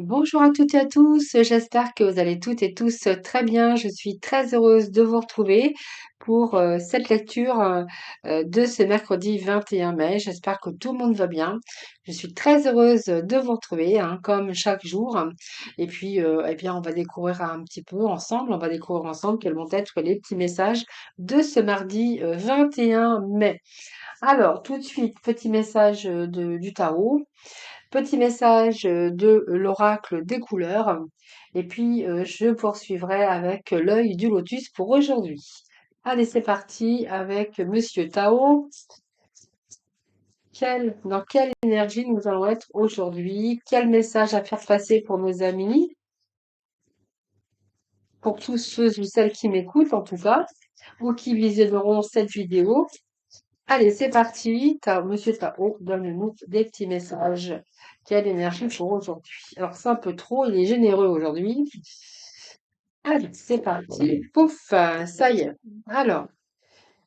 Bonjour à toutes et à tous, j'espère que vous allez toutes et tous très bien. Je suis très heureuse de vous retrouver pour cette lecture de ce mercredi 21 mai. J'espère que tout le monde va bien. Je suis très heureuse de vous retrouver, hein, comme chaque jour. Et puis, eh bien, on va découvrir un petit peu ensemble, on va découvrir ensemble quels vont être les petits messages de ce mardi 21 mai. Alors, tout de suite, petit message du tarot. Petit message de l'oracle des couleurs. Et puis, je poursuivrai avec l'œil du lotus pour aujourd'hui. Allez, c'est parti avec Monsieur Tao. Dans quelle énergie nous allons être aujourd'hui? Quel message à faire passer pour nos amis? Pour tous ceux ou celles qui m'écoutent, en tout cas, ou qui visionneront cette vidéo. Allez, c'est parti. Monsieur Tao, donne-nous des petits messages. Quelle énergie pour aujourd'hui? Alors, c'est un peu trop, il est généreux aujourd'hui. Allez, c'est parti. Pouf, ça y est. Alors,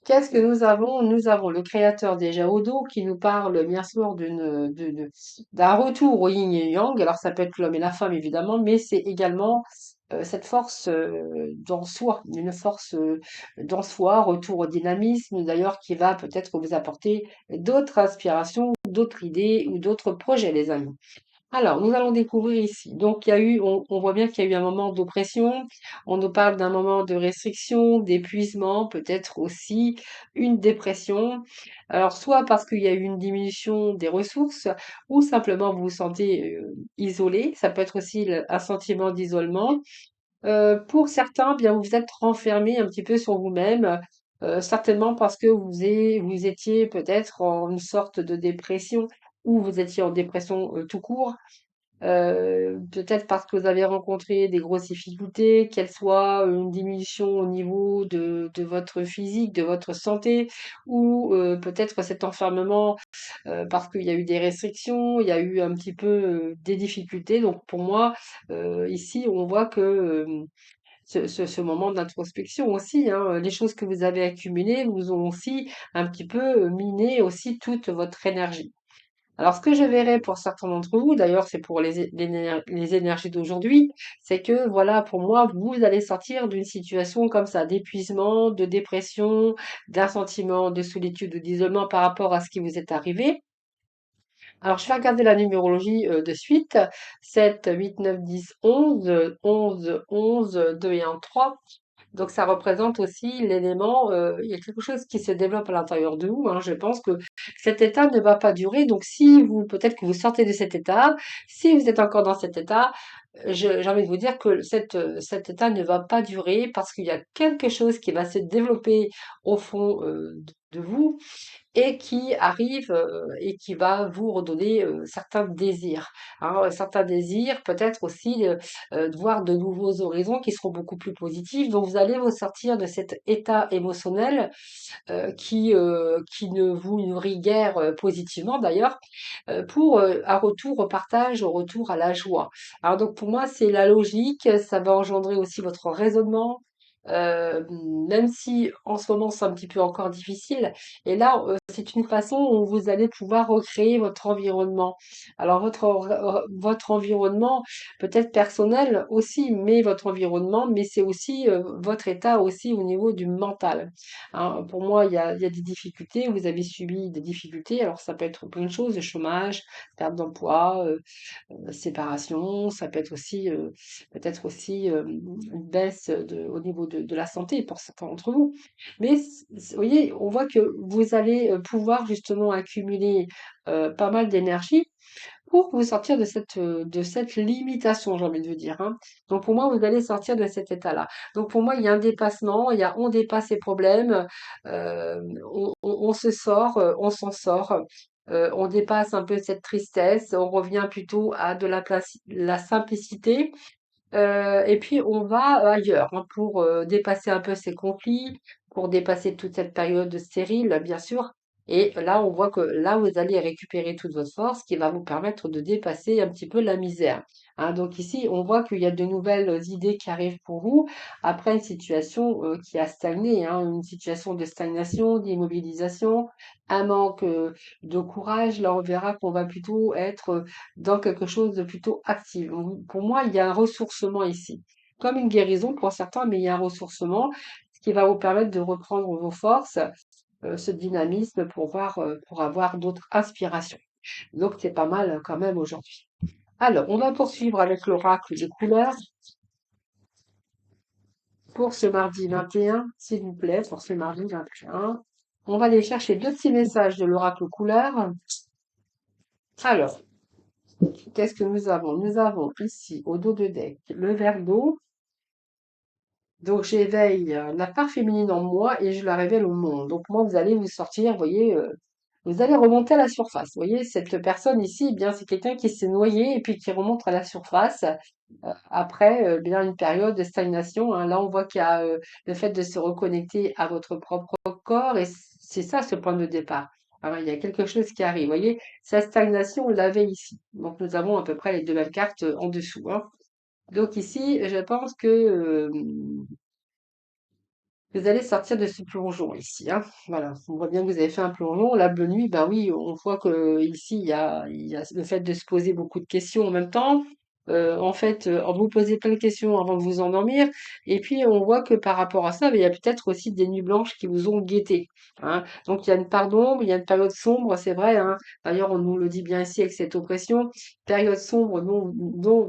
qu'est-ce que nous avons? Nous avons le créateur des Jaodo qui nous parle bien sûr d'un retour au yin et yang. Alors ça peut être l'homme et la femme évidemment, mais c'est également cette force dans soi, une force dans soi, retour au dynamisme d'ailleurs qui va peut-être vous apporter d'autres inspirations, d'autres idées ou d'autres projets les amis. Alors, nous allons découvrir ici. Donc, on voit bien qu'il y a eu un moment d'oppression. On nous parle d'un moment de restriction, d'épuisement, peut-être aussi une dépression. Alors, soit parce qu'il y a eu une diminution des ressources, ou simplement vous vous sentez isolé. Ça peut être aussi un sentiment d'isolement. Pour certains, bien, vous êtes renfermé un petit peu sur vous-même. Certainement parce que vous étiez peut-être en une sorte de dépression ou vous étiez en dépression tout court. Peut-être parce que vous avez rencontré des grosses difficultés, qu'elles soient une diminution au niveau de votre physique, de votre santé, ou peut-être cet enfermement parce qu'il y a eu des restrictions, il y a eu un petit peu des difficultés. Donc pour moi, ici, on voit que ce moment d'introspection aussi, hein, les choses que vous avez accumulées vous ont aussi un petit peu miné aussi toute votre énergie. Alors, ce que je verrai pour certains d'entre vous, d'ailleurs, c'est pour les énergies d'aujourd'hui, c'est que, voilà, pour moi, vous allez sortir d'une situation comme ça, d'épuisement, de dépression, d'un sentiment de solitude ou d'isolement par rapport à ce qui vous est arrivé. Alors, je vais regarder la numérologie de suite. 7, 8, 9, 10, 11, 11, 11, 2 et 1, 3. Donc ça représente aussi l'élément, il y a quelque chose qui se développe à l'intérieur de vous, hein. Je pense que cet état ne va pas durer. Donc si vous peut-être que vous sortez de cet état, si vous êtes encore dans cet état, j'ai envie de vous dire que cet état ne va pas durer parce qu'il y a quelque chose qui va se développer au fond, de vous et qui arrive et qui va vous redonner certains désirs. Hein, certains désirs, peut-être aussi de voir de nouveaux horizons qui seront beaucoup plus positifs. Donc vous allez vous sortir de cet état émotionnel qui ne vous nourrit guère positivement d'ailleurs, pour un retour au partage, au retour à la joie. Alors donc pour moi c'est la logique, ça va engendrer aussi votre raisonnement. Euh, Même si en ce moment c'est un petit peu encore difficile, et là c'est une façon où vous allez pouvoir recréer votre environnement. Alors votre environnement peut-être personnel aussi, mais votre environnement, mais c'est aussi votre état aussi au niveau du mental. Hein, pour moi, il y a des difficultés, vous avez subi des difficultés, alors ça peut être plein de choses, le chômage, perte d'emploi, séparation, ça peut être aussi peut-être aussi une baisse au niveau de la santé pour certains d'entre vous. Mais vous voyez, on voit que vous allez pouvoir justement accumuler pas mal d'énergie pour vous sortir de cette limitation, j'ai envie de vous dire, hein. Donc pour moi, vous allez sortir de cet état-là. Donc pour moi, il y a un dépassement, on dépasse les problèmes, on se sort, on s'en sort, on dépasse un peu cette tristesse, on revient plutôt à de la simplicité, et puis on va ailleurs hein, pour dépasser un peu ces conflits, pour dépasser toute cette période stérile, bien sûr. Et là, on voit que là, vous allez récupérer toute votre force qui va vous permettre de dépasser un petit peu la misère. Hein, donc ici, on voit qu'il y a de nouvelles idées qui arrivent pour vous après une situation qui a stagné, hein, une situation de stagnation, d'immobilisation, un manque de courage. Là, on verra qu'on va plutôt être dans quelque chose de plutôt actif. Pour moi, il y a un ressourcement ici, comme une guérison pour certains, mais il y a un ressourcement qui va vous permettre de reprendre vos forces, ce dynamisme pour avoir d'autres inspirations. Donc c'est pas mal quand même aujourd'hui. Alors, on va poursuivre avec l'oracle des couleurs pour ce mardi 21, s'il vous plaît, pour ce mardi 21. On va aller chercher deux petits messages de l'oracle couleur. Alors, qu'est-ce que nous avons? Nous avons ici, au dos de deck, le verre d'eau. Donc j'éveille la part féminine en moi et je la révèle au monde. Donc moi, vous allez vous sortir, vous voyez, vous allez remonter à la surface. Vous voyez, cette personne ici, eh bien, c'est quelqu'un qui s'est noyé et puis qui remonte à la surface après bien une période de stagnation. Hein. Là, on voit qu'il y a le fait de se reconnecter à votre propre corps et c'est ça ce point de départ. Alors, il y a quelque chose qui arrive. Vous voyez, sa stagnation, on l'avait ici. Donc, nous avons à peu près les deux mêmes cartes en dessous. Hein. Donc ici, je pense que vous allez sortir de ce plongeon ici, hein. Voilà, on voit bien que vous avez fait un plongeon. La bonne nuit, ben oui, on voit que ici il y a le fait de se poser beaucoup de questions en même temps. En fait, vous posez plein de questions avant de vous endormir. Et puis on voit que par rapport à ça, ben, il y a peut-être aussi des nuits blanches qui vous ont guetté. Hein. Donc il y a une part d'ombre, il y a une période sombre, c'est vrai. Hein. D'ailleurs, on nous le dit bien ici avec cette oppression, période sombre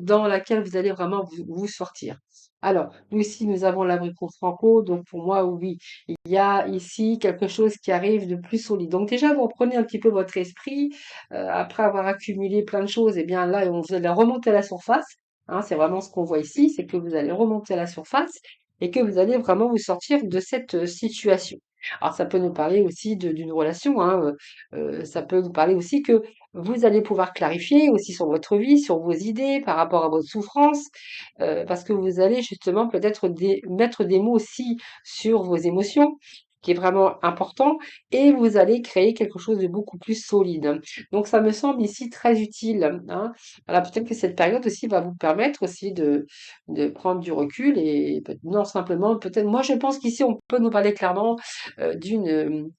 dans laquelle vous allez vraiment vous sortir. Alors, nous ici, nous avons l'abricot franco, donc pour moi, oui, il y a ici quelque chose qui arrive de plus solide. Donc déjà, vous reprenez un petit peu votre esprit, après avoir accumulé plein de choses, et bien là, vous allez remonter à la surface, hein, c'est vraiment ce qu'on voit ici, c'est que vous allez remonter à la surface et que vous allez vraiment vous sortir de cette situation. Alors, ça peut nous parler aussi d'une relation, hein, ça peut nous parler aussi que vous allez pouvoir clarifier aussi sur votre vie, sur vos idées, par rapport à votre souffrance, parce que vous allez justement peut-être mettre des mots aussi sur vos émotions, qui est vraiment important, et vous allez créer quelque chose de beaucoup plus solide. Donc ça me semble ici très utile. Hein. Voilà, peut-être que cette période aussi va vous permettre aussi de prendre du recul et non simplement peut-être. Moi je pense qu'ici on peut nous parler clairement d'une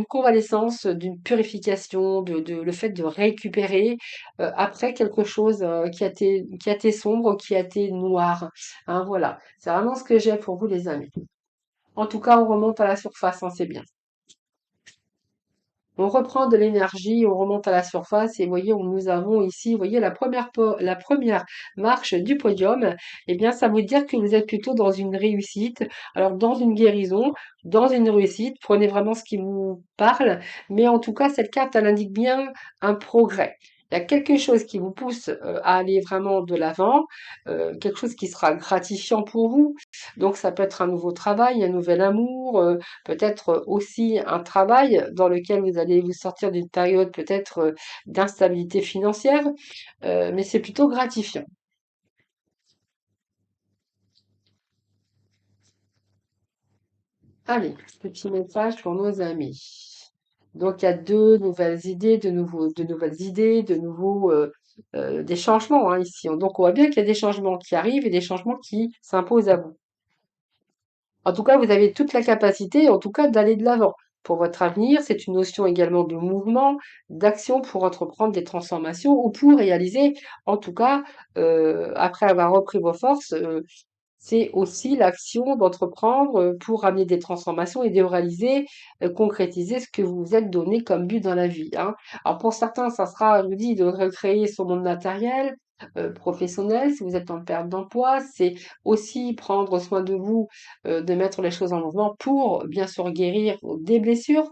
convalescence, d'une purification, de le fait de récupérer après quelque chose qui a été sombre, qui a été noir. Hein, voilà, c'est vraiment ce que j'ai pour vous les amis. En tout cas, on remonte à la surface, hein, c'est bien. On reprend de l'énergie, on remonte à la surface et voyez, nous avons ici, vous voyez, la première marche du podium. Eh bien, ça veut dire que vous êtes plutôt dans une réussite. Alors, dans une guérison, dans une réussite, prenez vraiment ce qui vous parle. Mais en tout cas, cette carte, elle indique bien un progrès. Il y a quelque chose qui vous pousse à aller vraiment de l'avant, quelque chose qui sera gratifiant pour vous. Donc, ça peut être un nouveau travail, un nouvel amour, peut-être aussi un travail dans lequel vous allez vous sortir d'une période peut-être d'instabilité financière, mais c'est plutôt gratifiant. Allez, petit message pour nos amis. Donc il y a deux nouvelles idées, de nouvelles idées, des changements hein, ici. Donc on voit bien qu'il y a des changements qui arrivent et des changements qui s'imposent à vous. En tout cas, vous avez toute la capacité, en tout cas, d'aller de l'avant. Pour votre avenir, c'est une notion également de mouvement, d'action pour entreprendre des transformations ou pour réaliser, en tout cas, après avoir repris vos forces, c'est aussi l'action d'entreprendre pour amener des transformations et de réaliser, concrétiser ce que vous vous êtes donné comme but dans la vie, hein. Alors pour certains, ça sera, je vous dis, de recréer son monde matériel, professionnel, si vous êtes en perte d'emploi, c'est aussi prendre soin de vous, de mettre les choses en mouvement pour bien sûr guérir des blessures.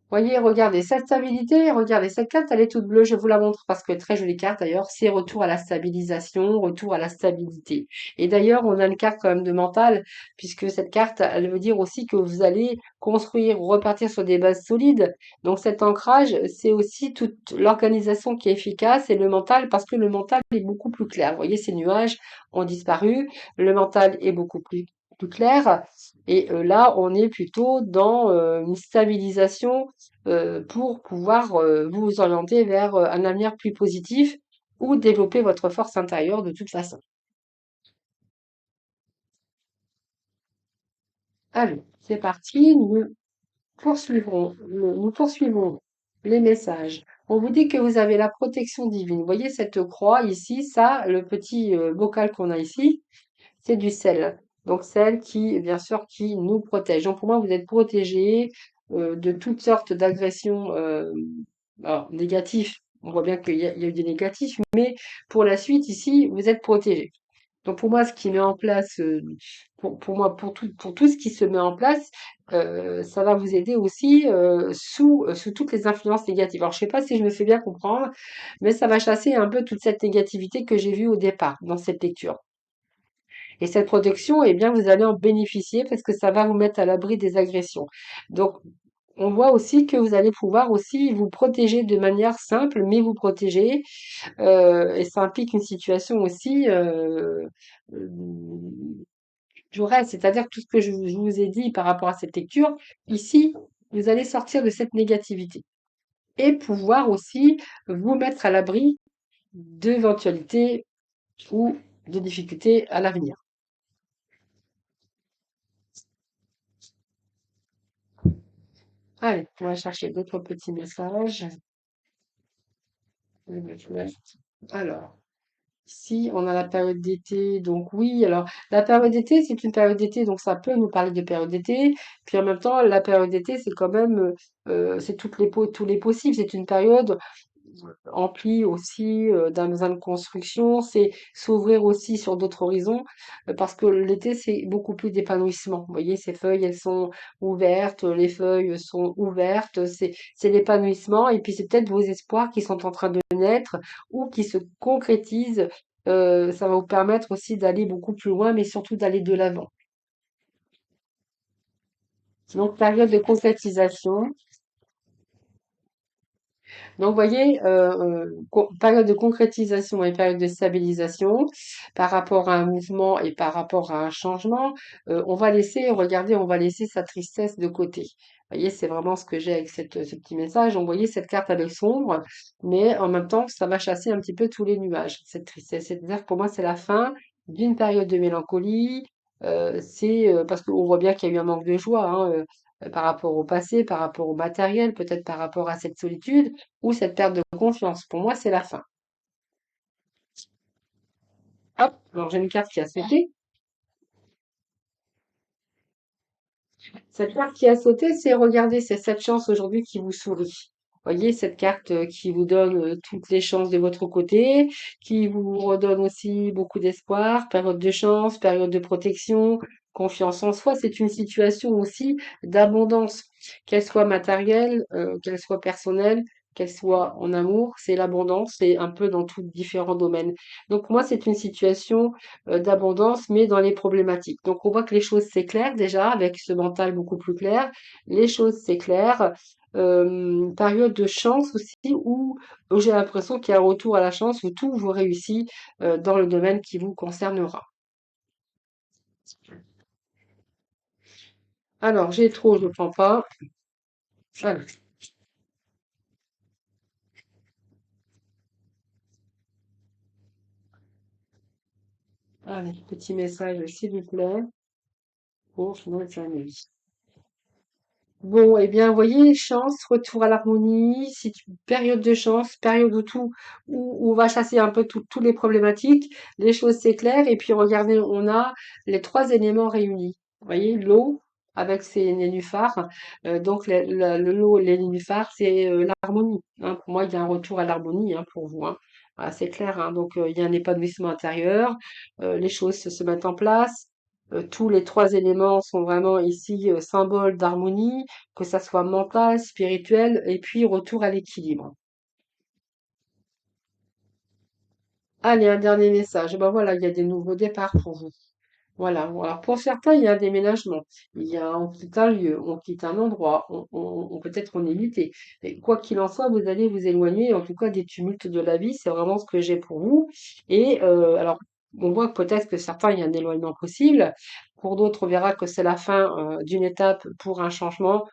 Voyez, regardez, cette stabilité, regardez, cette carte, elle est toute bleue, je vous la montre parce que très jolie carte d'ailleurs, c'est retour à la stabilisation, retour à la stabilité. Et d'ailleurs, on a une carte quand même de mental, puisque cette carte, elle veut dire aussi que vous allez construire, repartir sur des bases solides. Donc cet ancrage, c'est aussi toute l'organisation qui est efficace et le mental, parce que le mental est beaucoup plus clair. Vous voyez, ces nuages ont disparu, le mental est beaucoup plus plus clair. Et là, on est plutôt dans une stabilisation pour pouvoir vous orienter vers un avenir plus positif ou développer votre force intérieure de toute façon. Allez, c'est parti. Nous poursuivons les messages. On vous dit que vous avez la protection divine. Vous voyez cette croix ici, ça, le petit bocal qu'on a ici, c'est du sel. Donc sel qui, bien sûr, qui nous protège. Donc pour moi, vous êtes protégé de toutes sortes d'agressions alors, négatives. On voit bien qu'il y a eu des négatifs, mais pour la suite, ici, vous êtes protégé. Donc pour moi, ce qui met en place, pour moi, pour tout ce qui se met en place, ça va vous aider aussi sous toutes les influences négatives. Alors je sais pas si je me fais bien comprendre, mais ça va chasser un peu toute cette négativité que j'ai vue au départ dans cette lecture. Et cette protection, eh bien, vous allez en bénéficier parce que ça va vous mettre à l'abri des agressions. Donc, on voit aussi que vous allez pouvoir aussi vous protéger de manière simple, mais vous protéger. Et ça implique une situation aussi euh, du reste, c'est-à-dire que tout ce que je vous ai dit par rapport à cette lecture, ici, vous allez sortir de cette négativité et pouvoir aussi vous mettre à l'abri d'éventualités ou de difficultés à l'avenir. Allez, on va chercher d'autres petits messages. Alors, ici, on a la période d'été. Donc oui, alors la période d'été, c'est une période d'été, donc ça peut nous parler de période d'été. Puis en même temps, la période d'été, c'est quand même, c'est tous les possibles. C'est une période empli aussi d'un besoin de construction, c'est s'ouvrir aussi sur d'autres horizons, parce que l'été, c'est beaucoup plus d'épanouissement. Vous voyez, ces feuilles, elles sont ouvertes, les feuilles sont ouvertes, c'est l'épanouissement, et puis c'est peut-être vos espoirs qui sont en train de naître ou qui se concrétisent. Ça va vous permettre aussi d'aller beaucoup plus loin, mais surtout d'aller de l'avant. Donc, période de concrétisation. Donc, vous voyez, période de concrétisation et période de stabilisation par rapport à un mouvement et par rapport à un changement, on va laisser, regardez, on va laisser sa tristesse de côté. Vous voyez, c'est vraiment ce que j'ai avec ce petit message. Donc, vous voyez, cette carte, elle est sombre, mais en même temps, ça va chasser un petit peu tous les nuages, cette tristesse. C'est-à-dire que pour moi, c'est la fin d'une période de mélancolie. Parce qu'on voit bien qu'il y a eu un manque de joie, hein, par rapport au passé, par rapport au matériel, peut-être par rapport à cette solitude ou cette perte de confiance. Pour moi, c'est la fin. Hop, alors j'ai une carte qui a sauté. Cette carte qui a sauté, c'est, regardez, c'est cette chance aujourd'hui qui vous sourit. Voyez, cette carte qui vous donne toutes les chances de votre côté, qui vous redonne aussi beaucoup d'espoir, période de chance, période de protection, confiance en soi. C'est une situation aussi d'abondance, qu'elle soit matérielle, qu'elle soit personnelle, qu'elle soit en amour. C'est l'abondance, c'est un peu dans tous différents domaines. Donc moi, c'est une situation d'abondance, mais dans les problématiques. Donc on voit que les choses s'éclairent déjà avec ce mental beaucoup plus clair. Les choses s'éclairent. Période de chance aussi où j'ai l'impression qu'il y a un retour à la chance, où tout vous réussit dans le domaine qui vous concernera. Alors, j'ai trop, je ne prends pas. Allez, allez, petit message, s'il vous plaît, pour nos amis. Bon, eh bien, vous voyez, chance, retour à l'harmonie, période de chance, période où où on va chasser un peu tous les problématiques, les choses s'éclairent, et puis regardez, on a les trois éléments réunis. Vous voyez, l'eau avec ses nénuphars, donc l'eau, les nénuphars, c'est l'harmonie, hein. Pour moi, il y a un retour à l'harmonie, hein, pour vous, hein. Voilà, c'est clair, hein. Donc, il y a un épanouissement intérieur, les choses se mettent en place. Tous les trois éléments sont vraiment ici symboles d'harmonie, que ça soit mental, spirituel, et puis retour à l'équilibre. Allez, un dernier message. Ben voilà, il y a des nouveaux départs pour vous. Voilà. Bon, alors pour certains, il y a un déménagement. On quitte un lieu, on quitte un endroit, peut-être on est muté. Mais quoi qu'il en soit, vous allez vous éloigner, en tout cas des tumultes de la vie. C'est vraiment ce que j'ai pour vous. Et alors, on voit que peut-être que certains, il y a un éloignement possible. Pour d'autres, on verra que c'est la fin d'une étape pour un changement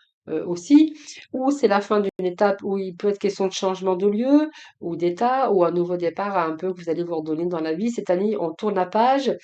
aussi, ou c'est la fin d'une étape où il peut être question de changement de lieu ou d'état ou un nouveau départ un peu que vous allez vous redonner dans la vie. C'est-à-dire, on tourne la page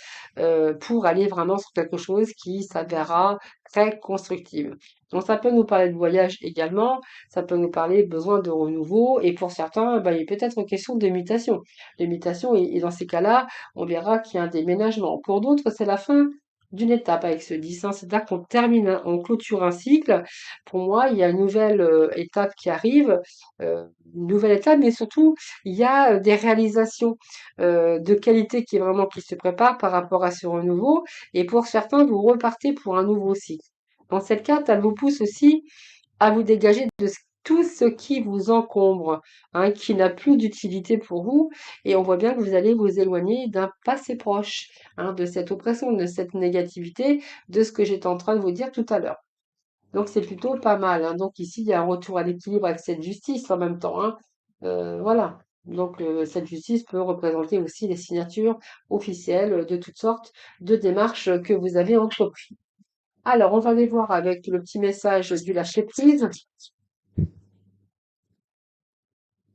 pour aller vraiment sur quelque chose qui s'avérera très constructive. Donc ça peut nous parler de voyage également, ça peut nous parler de besoin de renouveau, et pour certains, ben, il est peut-être question de mutation. De mutation, et dans ces cas-là, on verra qu'il y a un déménagement. Pour d'autres, c'est la fin d'une étape avec ce 10, hein. C'est-à-dire qu'on termine, on clôture un cycle. Pour moi, il y a une nouvelle étape qui arrive, une nouvelle étape, mais surtout, il y a des réalisations de qualité qui se préparent par rapport à ce renouveau. Et pour certains, vous repartez pour un nouveau cycle. Dans cette carte, elle vous pousse aussi à vous dégager de tout ce qui vous encombre, hein, qui n'a plus d'utilité pour vous. Et on voit bien que vous allez vous éloigner d'un passé proche, hein, de cette oppression, de cette négativité, de ce que j'étais en train de vous dire tout à l'heure. Donc c'est plutôt pas mal, hein. Donc ici, il y a un retour à l'équilibre avec cette justice en même temps, hein. Voilà. Donc cette justice peut représenter aussi les signatures officielles de toutes sortes de démarches que vous avez entreprises. Alors, on va aller voir avec le petit message du lâcher-prise.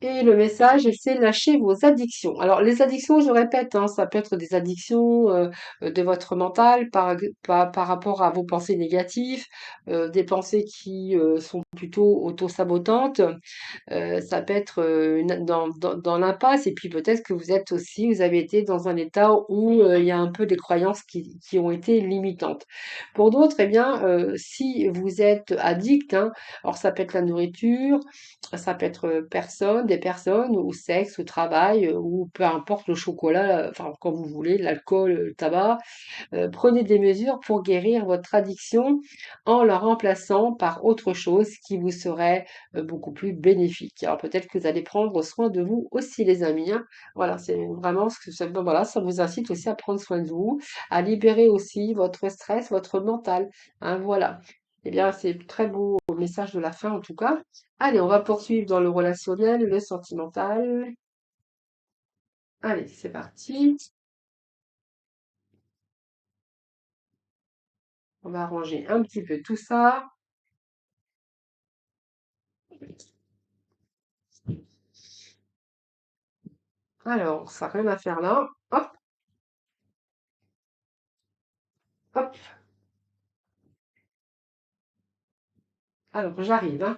Et le message, c'est lâcher vos addictions. Alors, les addictions, je répète, hein, ça peut être des addictions de votre mental par rapport à vos pensées négatives, des pensées qui sont plutôt auto-sabotantes. Ça peut être dans l'impasse, et puis peut-être que vous avez été dans un état où il y a un peu des croyances qui ont été limitantes. Pour d'autres, eh bien, si vous êtes addict, hein, alors ça peut être la nourriture, ça peut être des personnes, ou sexe, ou travail, ou peu importe, le chocolat, enfin, quand vous voulez, l'alcool, le tabac. Prenez des mesures pour guérir votre addiction en la remplaçant par autre chose qui vous serait beaucoup plus bénéfique. Alors peut-être que vous allez prendre soin de vous aussi, les amis, hein. Voilà, c'est vraiment ce que ça, ben voilà, ça vous incite aussi à prendre soin de vous, à libérer aussi votre stress, votre mental, hein, voilà. Eh bien, c'est très beau message de la fin en tout cas. Allez, on va poursuivre dans le relationnel, le sentimental. Allez, c'est parti. On va arranger un petit peu tout ça. Alors, ça n'a rien à faire là. Hop, hop. Alors, j'arrive, hein.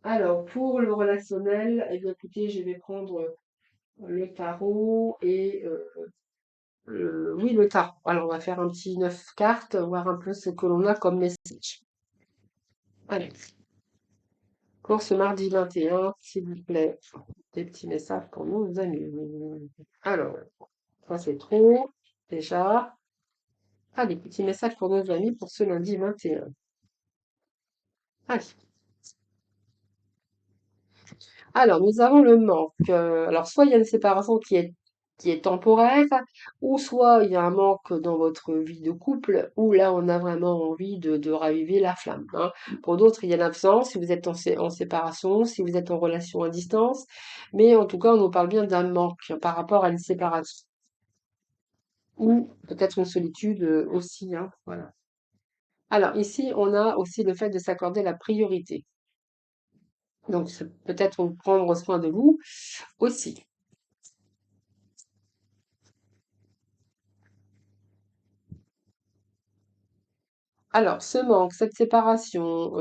Alors, pour le relationnel, eh bien, écoutez, je vais prendre le tarot et oui, le tarot. Alors, on va faire un petit 9 cartes, voir un peu ce que l'on a comme message. Allez, pour ce mardi 21, s'il vous plaît, des petits messages pour nos amis. Alors, ça c'est trop, déjà. Ah, des petits messages pour nos amis pour ce lundi 21. Allez. Alors, nous avons le manque. Alors, soit il y a une séparation qui est temporaire, ou soit il y a un manque dans votre vie de couple, où là, on a vraiment envie de raviver la flamme, hein. Pour d'autres, il y a l'absence, si vous êtes en séparation, si vous êtes en relation à distance. Mais en tout cas, on nous parle bien d'un manque par rapport à une séparation. Ou peut-être une solitude aussi, hein, voilà. Alors, ici, on a aussi le fait de s'accorder la priorité. Donc, c'est peut-être prendre soin de vous aussi. Alors, ce manque, cette séparation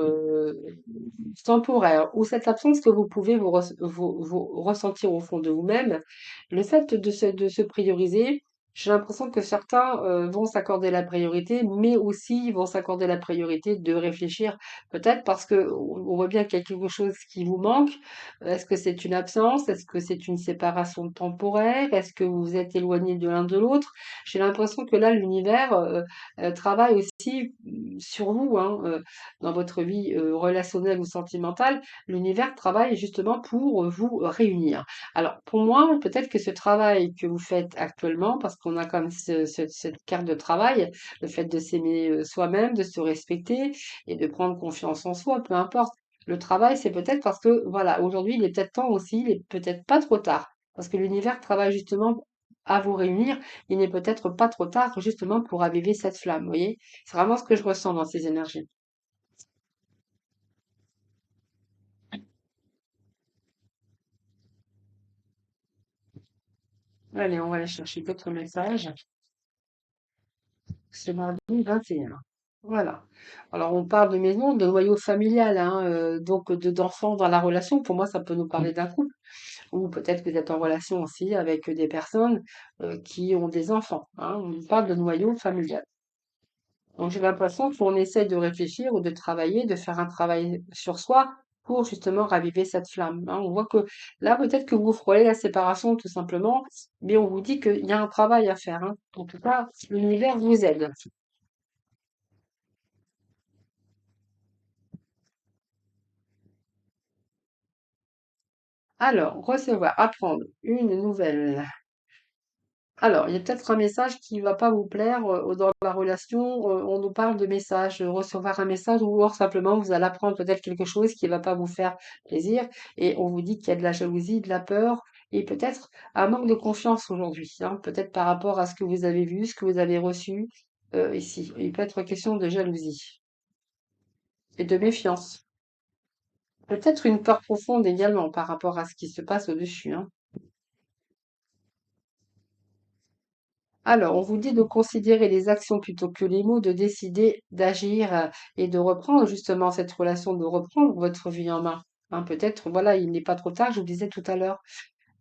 temporaire, ou cette absence que vous pouvez vous ressentir au fond de vous-même, le fait de se prioriser, j'ai l'impression que certains vont s'accorder la priorité, mais aussi vont s'accorder la priorité de réfléchir, peut-être parce que on voit bien qu'il y a quelque chose qui vous manque. Est-ce que c'est une absence? Est-ce que c'est une séparation temporaire? Est-ce que vous vous êtes éloignés de l'un de l'autre? J'ai l'impression que là, l'univers travaille aussi sur vous, hein, dans votre vie relationnelle ou sentimentale. L'univers travaille justement pour vous réunir. Alors, pour moi, peut-être que ce travail que vous faites actuellement, parce qu'on a comme cette carte de travail, le fait de s'aimer soi-même, de se respecter et de prendre confiance en soi, peu importe. Le travail, c'est peut-être parce que, voilà, aujourd'hui, il est peut-être temps aussi, il est peut-être pas trop tard, parce que l'univers travaille justement à vous réunir, il n'est peut-être pas trop tard justement pour raviver cette flamme, vous voyez? C'est vraiment ce que je ressens dans ces énergies. Allez, on va aller chercher d'autres messages. C'est mardi 21. Voilà. Alors, on parle de maison, de noyau familial, hein, donc d'enfants dans la relation. Pour moi, ça peut nous parler d'un couple. Ou peut-être que vous êtes en relation aussi avec des personnes qui ont des enfants, hein. On parle de noyau familial. Donc j'ai l'impression qu'on essaie de réfléchir ou de travailler, de faire un travail sur soi pour justement raviver cette flamme, hein. On voit que là, peut-être que vous frôlez la séparation tout simplement, mais on vous dit qu'il y a un travail à faire, hein. En tout cas, l'univers vous aide. Alors, recevoir, apprendre une nouvelle. Alors, il y a peut-être un message qui va pas vous plaire dans la relation. On nous parle de message, recevoir un message ou alors simplement vous allez apprendre peut-être quelque chose qui va pas vous faire plaisir et on vous dit qu'il y a de la jalousie, de la peur et peut-être un manque de confiance aujourd'hui, hein, peut-être par rapport à ce que vous avez vu, ce que vous avez reçu ici. Il peut être question de jalousie et de méfiance. Peut-être une peur profonde également par rapport à ce qui se passe au-dessus, hein. Alors, on vous dit de considérer les actions plutôt que les mots, de décider d'agir et de reprendre justement cette relation, de reprendre votre vie en main, hein. Peut-être, voilà, il n'est pas trop tard, je vous disais tout à l'heure.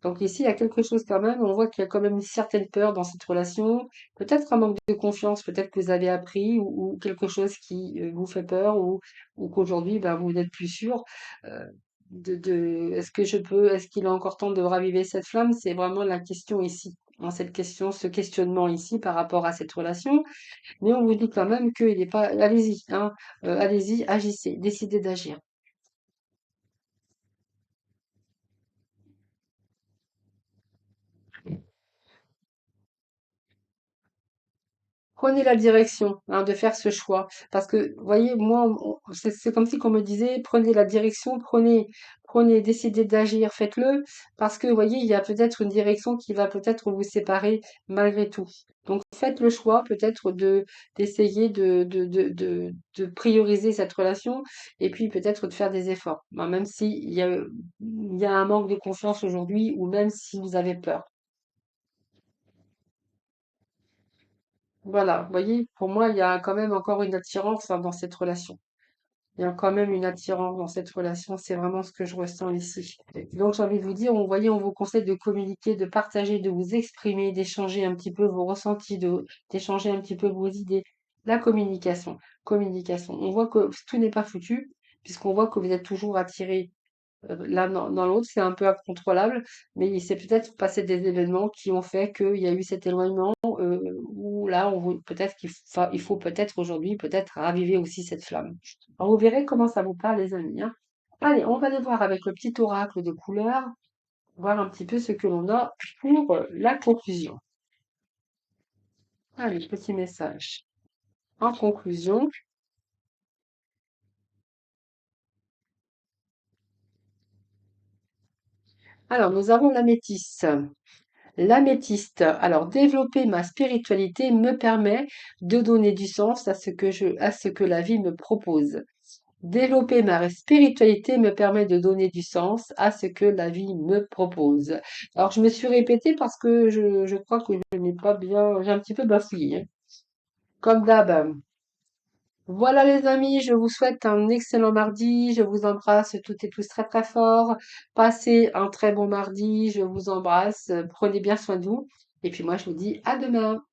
Donc ici, il y a quelque chose quand même, on voit qu'il y a quand même une certaine peur dans cette relation, peut-être un manque de confiance, peut-être que vous avez appris ou quelque chose qui vous fait peur ou qu'aujourd'hui, ben, vous n'êtes plus sûr euh, est-ce que je peux, est-ce qu'il est encore temps de raviver cette flamme? C'est vraiment la question ici, hein, cette question, ce questionnement ici par rapport à cette relation. Mais on vous dit quand même qu'il n'est pas, allez-y, hein, allez-y, agissez, décidez d'agir. Prenez la direction, hein, de faire ce choix. Parce que, vous voyez, moi, c'est comme si qu'on me disait, prenez la direction, prenez, décidez d'agir, faites-le. Parce que, vous voyez, il y a peut-être une direction qui va peut-être vous séparer malgré tout. Donc, faites le choix peut-être d'essayer de prioriser cette relation et puis peut-être de faire des efforts. Ben, même il y a un manque de confiance aujourd'hui ou même si vous avez peur. Voilà, vous voyez, pour moi, il y a quand même encore une attirance, hein, dans cette relation. Il y a quand même une attirance dans cette relation, c'est vraiment ce que je ressens ici. Donc j'ai envie de vous dire, on voyez, on vous conseille de communiquer, de partager, de vous exprimer, d'échanger un petit peu vos ressentis, d'échanger un petit peu vos idées. La communication, communication. On voit que tout n'est pas foutu, puisqu'on voit que vous êtes toujours attiré l'un dans l'autre, c'est un peu incontrôlable, mais il s'est peut-être passé des événements qui ont fait qu'il y a eu cet éloignement, où là, peut-être il faut peut-être aujourd'hui, peut-être raviver aussi cette flamme. Alors, vous verrez comment ça vous parle, les amis, hein. Allez, on va aller voir avec le petit oracle de couleur, voir un petit peu ce que l'on a pour la conclusion. Allez, petit message. En conclusion, alors nous avons l'améthyste. L'améthyste. Alors, développer ma spiritualité me permet de donner du sens à ce que la vie me propose. Développer ma spiritualité me permet de donner du sens à ce que la vie me propose. Alors, je me suis répétée parce que je crois que je n'ai pas bien, j'ai un petit peu bafouillé, hein. Comme d'hab. Voilà les amis, je vous souhaite un excellent mardi. Je vous embrasse toutes et tous très très fort. Passez un très bon mardi. Je vous embrasse. Prenez bien soin de vous. Et puis moi, je vous dis à demain.